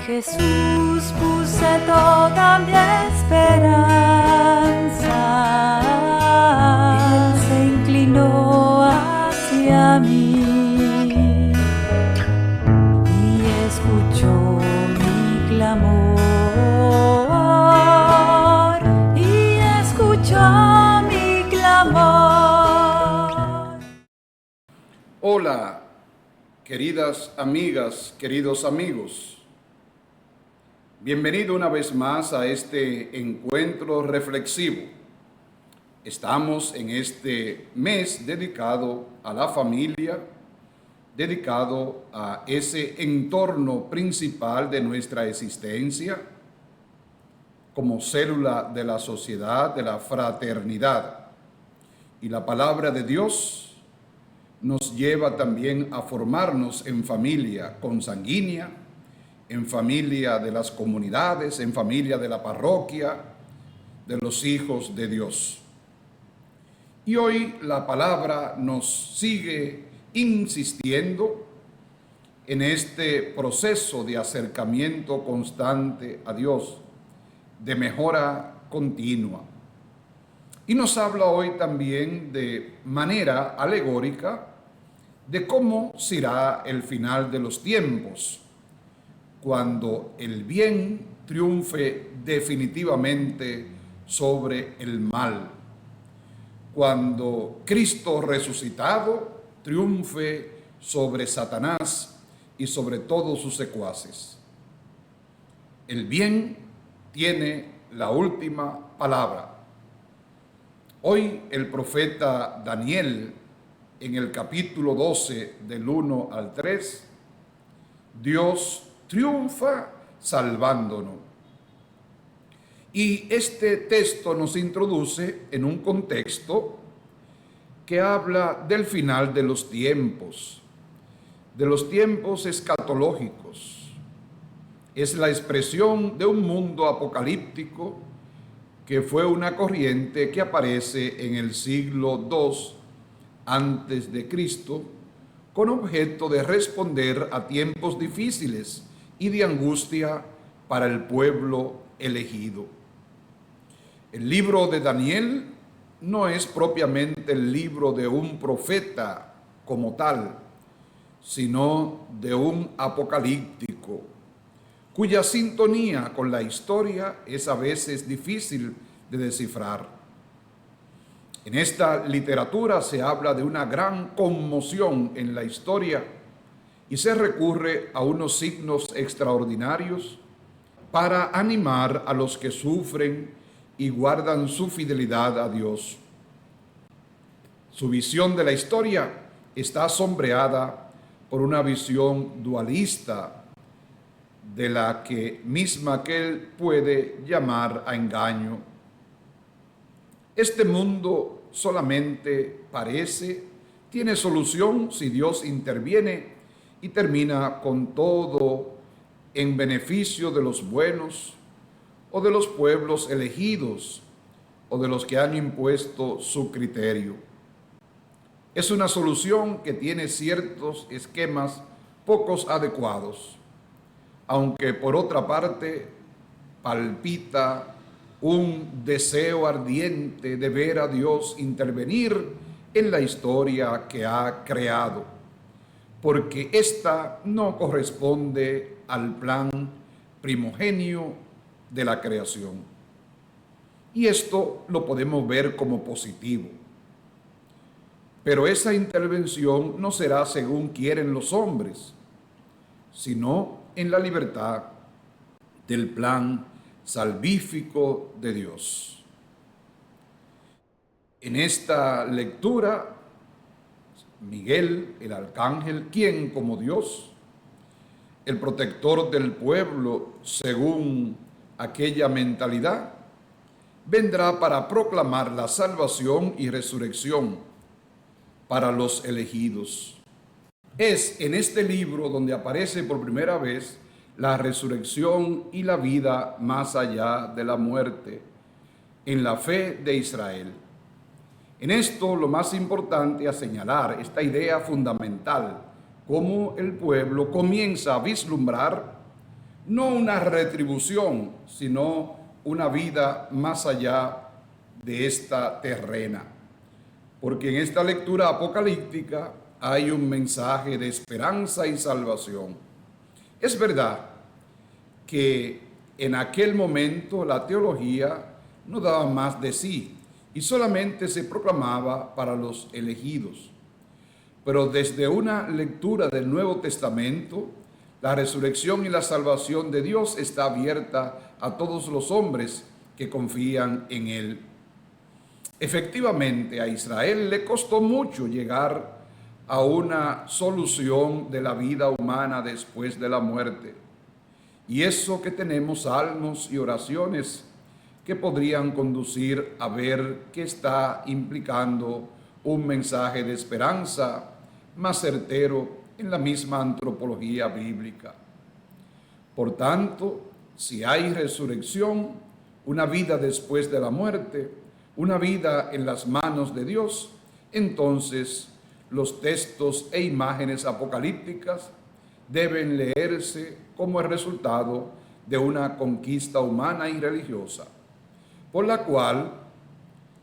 Jesús, puse toda mi esperanza. Él se inclinó hacia mí y escuchó mi clamor, Hola, queridas amigas, queridos amigos. Bienvenido una vez más a este encuentro reflexivo. Estamos en este mes dedicado a la familia, dedicado a ese entorno principal de nuestra existencia como célula de la sociedad, de la fraternidad. Y la palabra de Dios nos lleva también a formarnos en familia consanguínea, en familia de las comunidades, en familia de la parroquia, de los hijos de Dios. Y hoy la palabra nos sigue insistiendo en este proceso de acercamiento constante a Dios, de mejora continua. Y nos habla hoy también de manera alegórica de cómo será el final de los tiempos, cuando el bien triunfe definitivamente sobre el mal, cuando Cristo resucitado triunfe sobre Satanás y sobre todos sus secuaces. El bien tiene la última palabra. Hoy el profeta Daniel, en el capítulo 12, del 1 al 3, Dios triunfa salvándonos. Y este texto nos introduce en un contexto que habla del final de los tiempos escatológicos. Es la expresión de un mundo apocalíptico que fue una corriente que aparece en el siglo II antes de Cristo, con objeto de responder a tiempos difíciles y de angustia para el pueblo elegido. El libro de Daniel no es propiamente el libro de un profeta como tal, sino de un apocalíptico, cuya sintonía con la historia es a veces difícil de descifrar. En esta literatura se habla de una gran conmoción en la historia y se recurre a unos signos extraordinarios para animar a los que sufren y guardan su fidelidad a Dios. Su visión de la historia está sombreada por una visión dualista, de la misma que él puede llamar a engaño. Este mundo solamente tiene solución si Dios interviene y termina con todo en beneficio de los buenos o de los pueblos elegidos o de los que han impuesto su criterio. Es una solución que tiene ciertos esquemas pocos adecuados, aunque por otra parte palpita un deseo ardiente de ver a Dios intervenir en la historia que ha creado, porque ésta no corresponde al plan primogenio de la creación. Y esto lo podemos ver como positivo. Pero esa intervención no será según quieren los hombres, sino en la libertad del plan salvífico de Dios. En esta lectura, Miguel, el arcángel, quien como Dios, el protector del pueblo según aquella mentalidad, vendrá para proclamar la salvación y resurrección para los elegidos. Es en este libro donde aparece por primera vez la resurrección y la vida más allá de la muerte, en la fe de Israel. En esto lo más importante a señalar esta idea fundamental, cómo el pueblo comienza a vislumbrar no una retribución, sino una vida más allá de esta terrena. Porque en esta lectura apocalíptica hay un mensaje de esperanza y salvación. Es verdad que en aquel momento la teología no daba más de sí y solamente se proclamaba para los elegidos. Pero desde una lectura del Nuevo Testamento, la resurrección y la salvación de Dios está abierta a todos los hombres que confían en Él. Efectivamente, a Israel le costó mucho llegar a una solución de la vida humana después de la muerte. Y eso que tenemos salmos y oraciones que podrían conducir a ver qué está implicando un mensaje de esperanza más certero en la misma antropología bíblica. Por tanto, si hay resurrección, una vida después de la muerte, una vida en las manos de Dios, entonces los textos e imágenes apocalípticas deben leerse como el resultado de una conquista humana y religiosa, por la cual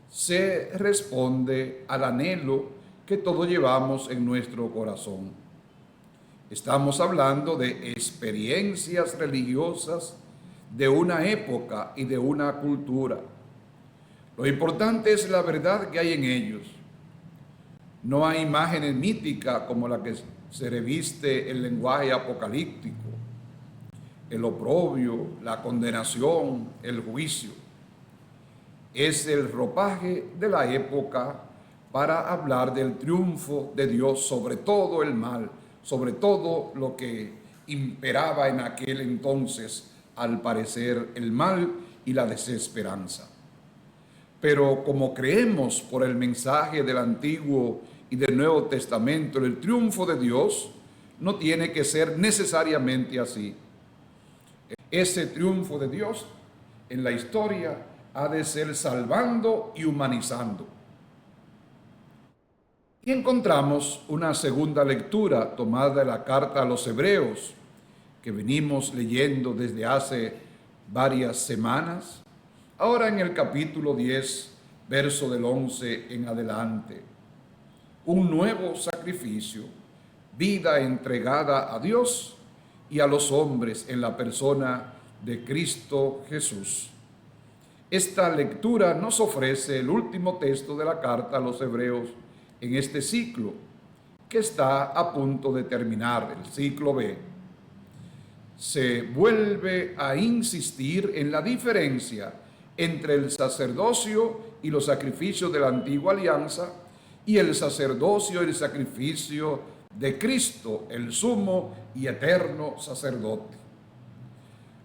se responde al anhelo que todos llevamos en nuestro corazón. Estamos hablando de experiencias religiosas de una época y de una cultura. Lo importante es la verdad que hay en ellos. No hay imágenes míticas como la que se reviste el lenguaje apocalíptico, el oprobio, la condenación, el juicio. Es el ropaje de la época para hablar del triunfo de Dios sobre todo el mal, sobre todo lo que imperaba en aquel entonces, al parecer, el mal y la desesperanza. Pero como creemos por el mensaje del Antiguo y del Nuevo Testamento, el triunfo de Dios no tiene que ser necesariamente así. Ese triunfo de Dios en la historia ha de ser salvando y humanizando. Y encontramos una segunda lectura tomada de la carta a los Hebreos, que venimos leyendo desde hace varias semanas, ahora en el capítulo 10, verso del 11 en adelante. Un nuevo sacrificio, vida entregada a Dios y a los hombres en la persona de Cristo Jesús. Esta lectura nos ofrece el último texto de la carta a los Hebreos en este ciclo, que está a punto de terminar, el ciclo B. Se vuelve a insistir en la diferencia entre el sacerdocio y los sacrificios de la antigua alianza y el sacerdocio y el sacrificio de Cristo, el sumo y eterno sacerdote.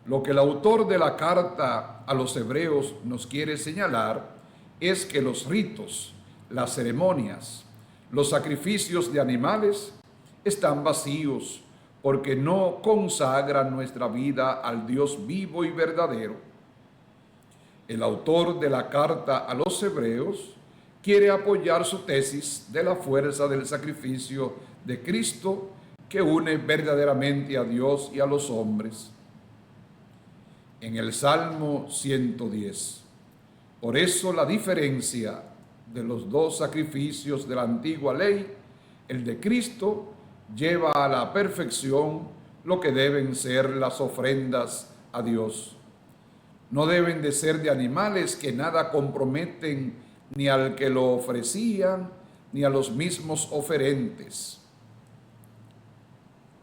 Lo que el autor de la carta a los Hebreos nos quiere señalar es que los ritos, las ceremonias, los sacrificios de animales están vacíos porque no consagran nuestra vida al Dios vivo y verdadero. El autor de la carta a los Hebreos quiere apoyar su tesis de la fuerza del sacrificio de Cristo que une verdaderamente a Dios y a los hombres. En el Salmo 110. Por eso la diferencia de los dos sacrificios de la antigua ley, el de Cristo, lleva a la perfección lo que deben ser las ofrendas a Dios. No deben de ser de animales que nada comprometen ni al que lo ofrecían, ni a los mismos oferentes.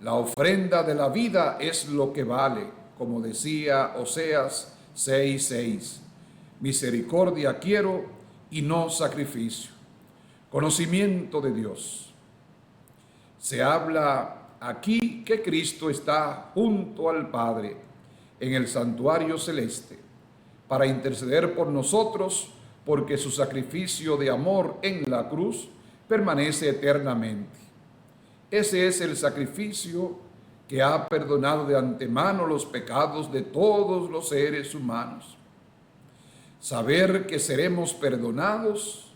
La ofrenda de la vida es lo que vale, como decía Oseas 6:6. Misericordia quiero y no sacrificio. Conocimiento de Dios. Se habla aquí que Cristo está junto al Padre en el santuario celeste para interceder por nosotros, porque su sacrificio de amor en la cruz permanece eternamente. Ese es el sacrificio que ha perdonado de antemano los pecados de todos los seres humanos. Saber que seremos perdonados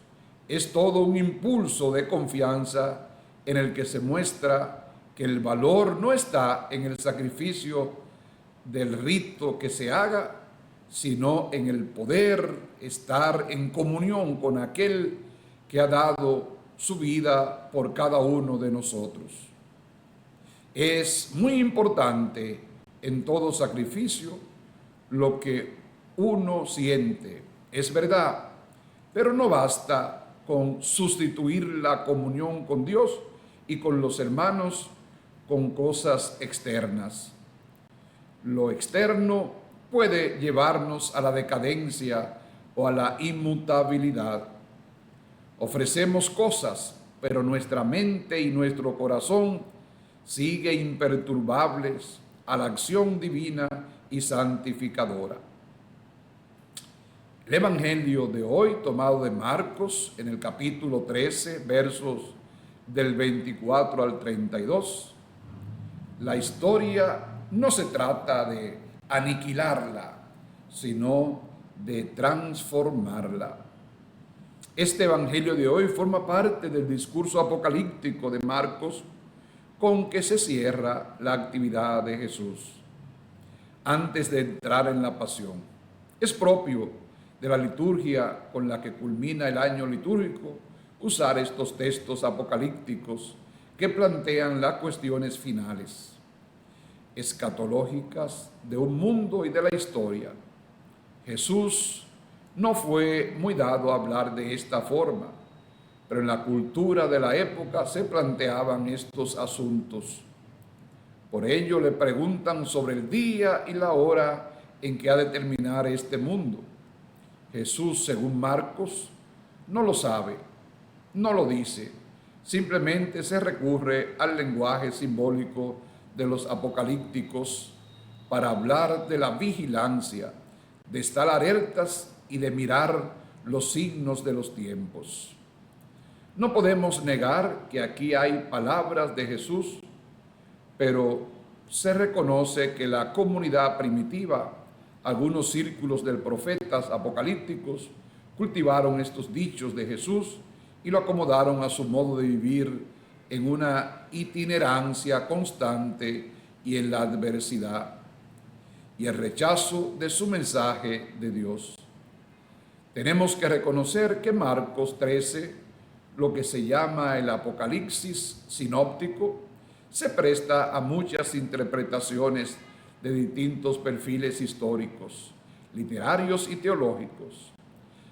es todo un impulso de confianza en el que se muestra que el valor no está en el sacrificio del rito que se haga, sino en el poder estar en comunión con aquel que ha dado su vida por cada uno de nosotros. Es muy importante en todo sacrificio lo que uno siente, es verdad, pero no basta con sustituir la comunión con Dios y con los hermanos con cosas externas. Lo externo puede llevarnos a la decadencia o a la inmutabilidad. Ofrecemos cosas, pero nuestra mente y nuestro corazón sigue imperturbables a la acción divina y santificadora. El Evangelio de hoy, tomado de Marcos, en el capítulo 13, versos del 24 al 32, la historia no se trata de aniquilarla, sino de transformarla. Este Evangelio de hoy forma parte del discurso apocalíptico de Marcos con que se cierra la actividad de Jesús antes de entrar en la pasión. Es propio de la liturgia con la que culmina el año litúrgico usar estos textos apocalípticos que plantean las cuestiones finales, escatológicas de un mundo y de la historia. Jesús no fue muy dado a hablar de esta forma, pero en la cultura de la época se planteaban estos asuntos. Por ello le preguntan sobre el día y la hora en que ha de terminar este mundo. Jesús, según Marcos, no lo sabe, no lo dice, simplemente se recurre al lenguaje simbólico de los apocalípticos para hablar de la vigilancia, de estar alertas y de mirar los signos de los tiempos. No podemos negar que aquí hay palabras de Jesús, pero se reconoce que la comunidad primitiva, algunos círculos de profetas apocalípticos, cultivaron estos dichos de Jesús y lo acomodaron a su modo de vivir en una itinerancia constante y en la adversidad y el rechazo de su mensaje de Dios. Tenemos que reconocer que Marcos 13, lo que se llama el Apocalipsis sinóptico, se presta a muchas interpretaciones de distintos perfiles históricos, literarios y teológicos.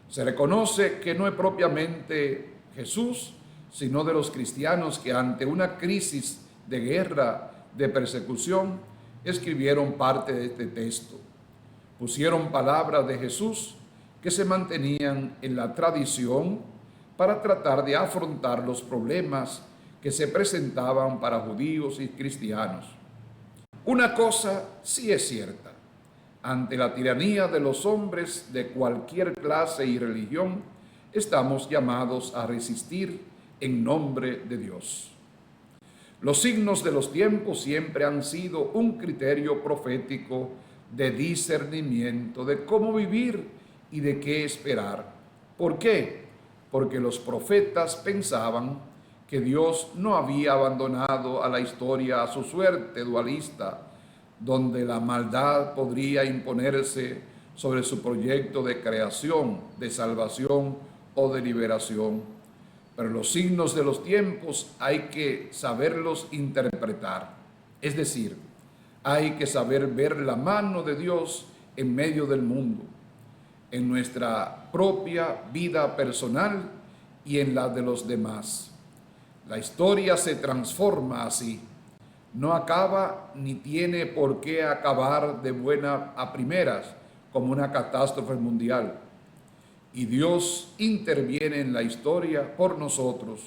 Se reconoce que no es propiamente Jesús, sino de los cristianos que ante una crisis de guerra, de persecución, escribieron parte de este texto. Pusieron palabras de Jesús que se mantenían en la tradición para tratar de afrontar los problemas que se presentaban para judíos y cristianos. Una cosa sí es cierta: ante la tiranía de los hombres de cualquier clase y religión, estamos llamados a resistir en nombre de Dios. Los signos de los tiempos siempre han sido un criterio profético de discernimiento de cómo vivir y de qué esperar. ¿Por qué? Porque los profetas pensaban que Dios no había abandonado a la historia a su suerte dualista, donde la maldad podría imponerse sobre su proyecto de creación, de salvación o de liberación. Pero los signos de los tiempos hay que saberlos interpretar. Es decir, hay que saber ver la mano de Dios en medio del mundo, en nuestra propia vida personal y en la de los demás. La historia se transforma así. No acaba ni tiene por qué acabar de buena a primeras como una catástrofe mundial. Y Dios interviene en la historia por nosotros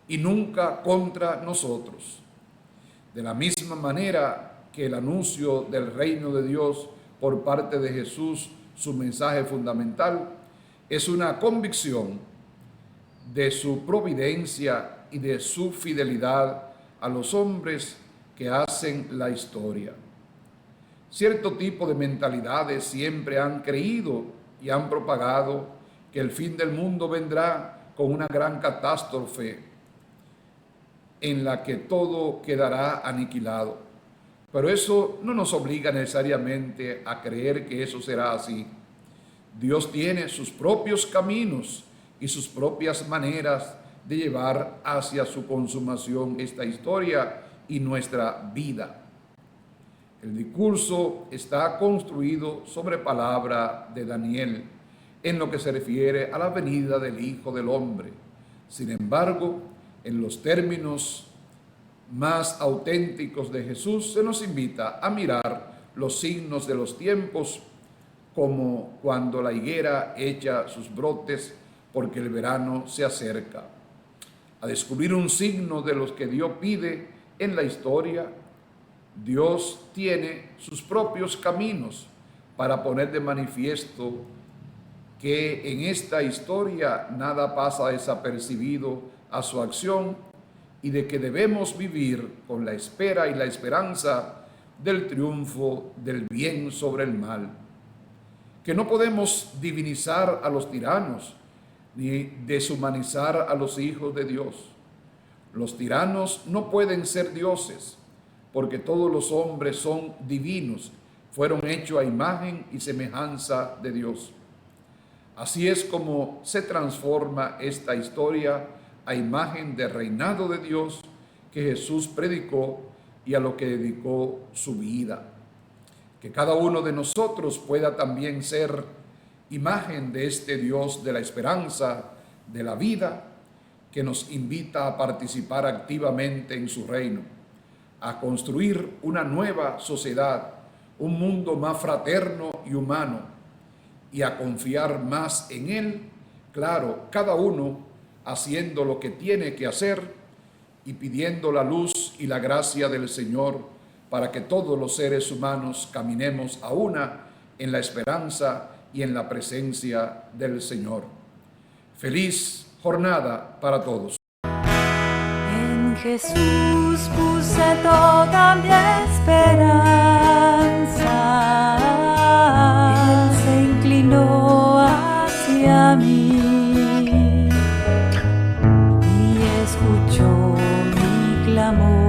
y nunca contra nosotros. De la misma manera que el anuncio del reino de Dios por parte de Jesús, su mensaje fundamental, es una convicción de su providencia y de su fidelidad a los hombres que hacen la historia. Cierto tipo de mentalidades siempre han creído y han propagado que el fin del mundo vendrá con una gran catástrofe en la que todo quedará aniquilado. Pero eso no nos obliga necesariamente a creer que eso será así. Dios tiene sus propios caminos y sus propias maneras de llevar hacia su consumación esta historia y nuestra vida. El discurso está construido sobre palabra de Daniel en lo que se refiere a la venida del Hijo del Hombre. Sin embargo, en los términos más auténticos de Jesús, se nos invita a mirar los signos de los tiempos, como cuando la higuera echa sus brotes porque el verano se acerca, a descubrir un signo de los que Dios pide en la historia. Dios tiene sus propios caminos para poner de manifiesto que en esta historia nada pasa desapercibido a su acción y de que debemos vivir con la espera y la esperanza del triunfo del bien sobre el mal. Que no podemos divinizar a los tiranos ni deshumanizar a los hijos de Dios. Los tiranos no pueden ser dioses, porque todos los hombres son divinos, fueron hechos a imagen y semejanza de Dios. Así es como se transforma esta historia a imagen del reinado de Dios que Jesús predicó y a lo que dedicó su vida. Que cada uno de nosotros pueda también ser imagen de este Dios de la esperanza, de la vida, que nos invita a participar activamente en su reino, a construir una nueva sociedad, un mundo más fraterno y humano, y a confiar más en Él, claro, cada uno haciendo lo que tiene que hacer y pidiendo la luz y la gracia del Señor para que todos los seres humanos caminemos a una en la esperanza y en la presencia del Señor. Feliz jornada para todos. En Jesús puse toda mi esperanza. Él se inclinó hacia mí y escuchó mi clamor.